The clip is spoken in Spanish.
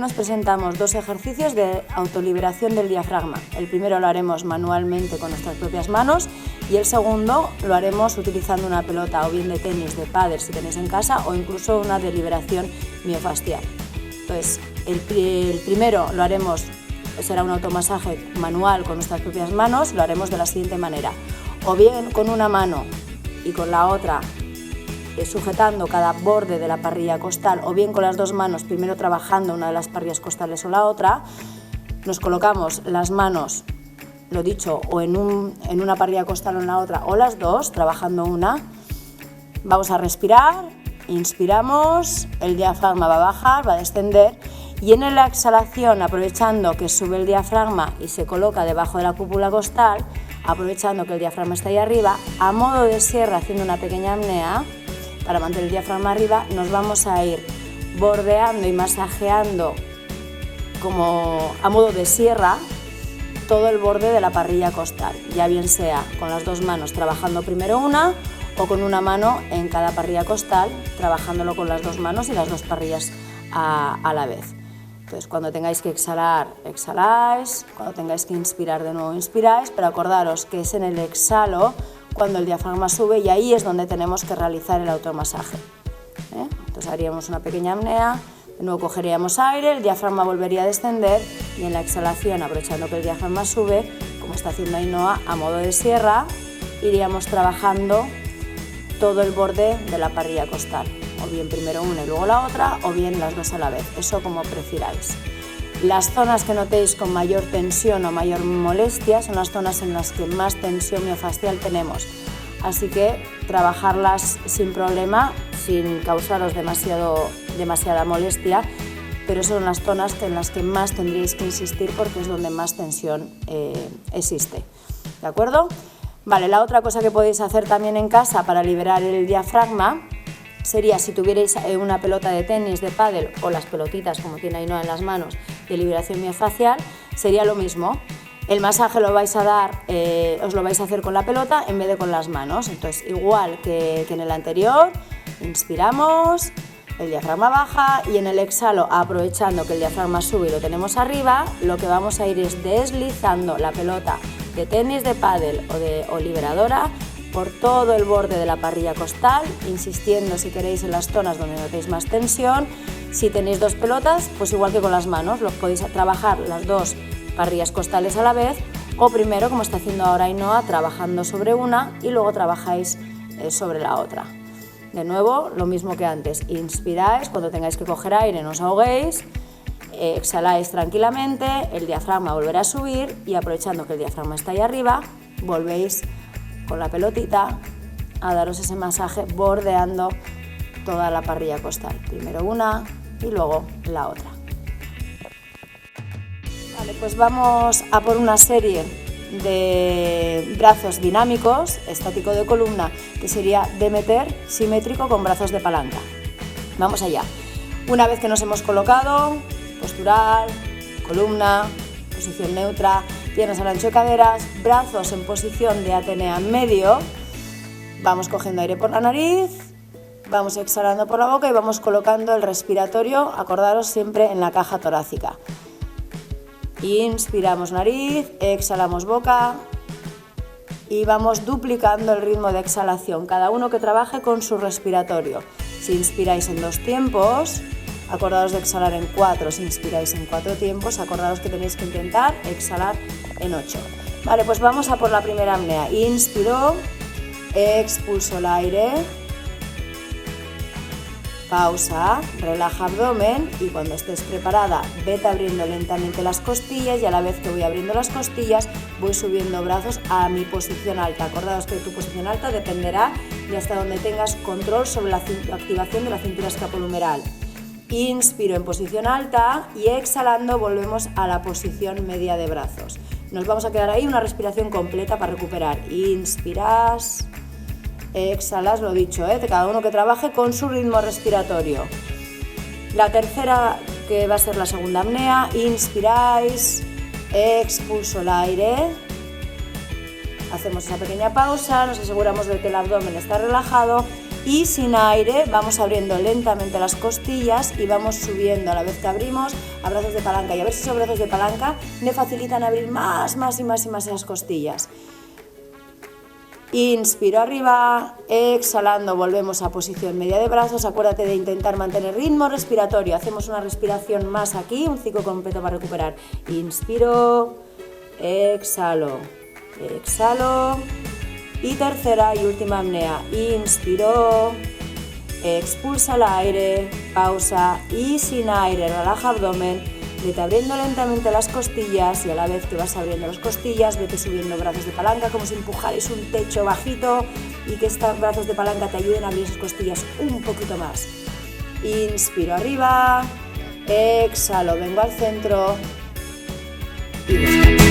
nos presentamos dos ejercicios de autoliberación del diafragma. El primero lo haremos manualmente con nuestras propias manos y el segundo lo haremos utilizando una pelota o bien de tenis, de pádel si tenéis en casa, o incluso una de liberación miofascial. Entonces, el primero lo haremos, será un automasaje manual con nuestras propias manos, lo haremos de la siguiente manera. O bien con una mano y con la otra sujetando cada borde de la parrilla costal, o bien con las dos manos, primero trabajando una de las parrillas costales o la otra, nos colocamos las manos, lo dicho, o en una parrilla costal o en la otra, o las dos, trabajando una. Vamos a respirar, inspiramos, el diafragma va a bajar, va a descender, y en la exhalación, aprovechando que sube el diafragma y se coloca debajo de la cúpula costal, aprovechando que el diafragma está ahí arriba, a modo de sierra, haciendo una pequeña apnea, para mantener el diafragma arriba, nos vamos a ir bordeando y masajeando como a modo de sierra todo el borde de la parrilla costal, ya bien sea con las dos manos trabajando primero una o con una mano en cada parrilla costal, trabajándolo con las dos manos y las dos parrillas a la vez. Entonces, cuando tengáis que exhalar, exhaláis, cuando tengáis que inspirar de nuevo, inspiráis, pero acordaros que es en el exhalo cuando el diafragma sube y ahí es donde tenemos que realizar el automasaje. Entonces haríamos una pequeña apnea, de nuevo cogeríamos aire, el diafragma volvería a descender y en la exhalación, aprovechando que el diafragma sube, como está haciendo Ainhoa, a modo de sierra, iríamos trabajando todo el borde de la parrilla costal, o bien primero una y luego la otra, o bien las dos a la vez, eso como prefiráis. Las zonas que notéis con mayor tensión o mayor molestia son las zonas en las que más tensión miofascial tenemos, así que trabajarlas sin problema, sin causaros demasiada molestia, pero son las zonas en las que más tendríais que insistir porque es donde más tensión existe, ¿de acuerdo? Vale, la otra cosa que podéis hacer también en casa para liberar el diafragma sería, si tuvierais una pelota de tenis, de pádel o las pelotitas como tiene Ainhoa en las manos de liberación miofascial, sería lo mismo. El masaje lo vais a dar, os lo vais a hacer con la pelota en vez de con las manos. Entonces, igual que en el anterior, inspiramos, el diafragma baja y en el exhalo, aprovechando que el diafragma sube y lo tenemos arriba, lo que vamos a ir es deslizando la pelota de tenis, de pádel o liberadora por todo el borde de la parrilla costal, insistiendo si queréis en las zonas donde notéis más tensión. Si tenéis dos pelotas, pues igual que con las manos, los podéis trabajar las dos parrillas costales a la vez, o primero, como está haciendo ahora Ainhoa, trabajando sobre una y luego trabajáis sobre la otra. De nuevo, lo mismo que antes, inspiráis, cuando tengáis que coger aire no os ahoguéis, exhaláis tranquilamente, el diafragma volverá a subir y aprovechando que el diafragma está ahí arriba, volvéis con la pelotita a daros ese masaje bordeando toda la parrilla costal. Primero una y luego la otra. Vale, pues vamos a por una serie de brazos dinámicos, estático de columna, que sería Demeter simétrico con brazos de palanca. Vamos allá. Una vez que nos hemos colocado, postural, columna, posición neutra, piernas al ancho de caderas, brazos en posición de atenea medio, vamos cogiendo aire por la nariz, vamos exhalando por la boca y vamos colocando el respiratorio, acordaros siempre en la caja torácica. Inspiramos nariz, exhalamos boca y vamos duplicando el ritmo de exhalación, cada uno que trabaje con su respiratorio. Si inspiráis en 2 tiempos, acordaos de exhalar en 4, si inspiráis en 4 tiempos, acordaos que tenéis que intentar exhalar en 8. Vale, pues vamos a por la primera apnea. Inspiro, expulso el aire, pausa, relaja abdomen y cuando estés preparada, vete abriendo lentamente las costillas y a la vez que voy abriendo las costillas, voy subiendo brazos a mi posición alta. Acordaos que tu posición alta dependerá de hasta donde tengas control sobre la activación de la cintura escapulohumeral. Inspiro en posición alta y exhalando volvemos a la posición media de brazos. Nos vamos a quedar ahí una respiración completa para recuperar. Inspiras, exhalas, lo dicho, cada uno que trabaje con su ritmo respiratorio. La tercera, que va a ser la segunda apnea, inspiráis, expulso el aire, hacemos esa pequeña pausa, nos aseguramos de que el abdomen está relajado Y sin aire vamos abriendo lentamente las costillas y vamos subiendo a la vez que abrimos a brazos de palanca. Y a ver si esos brazos de palanca me facilitan abrir más esas costillas. Inspiro arriba, exhalando, volvemos a posición media de brazos. Acuérdate de intentar mantener ritmo respiratorio. Hacemos una respiración más aquí, un ciclo completo para recuperar. Inspiro, exhalo, exhalo. Y tercera y última apnea. Inspiro, expulsa el aire, pausa y sin aire, relaja abdomen. Vete abriendo lentamente las costillas y a la vez que vas abriendo las costillas, vete subiendo brazos de palanca como si empujarais un techo bajito y que estos brazos de palanca te ayuden a abrir esas costillas un poquito más. Inspiro arriba, exhalo, vengo al centro y descanso.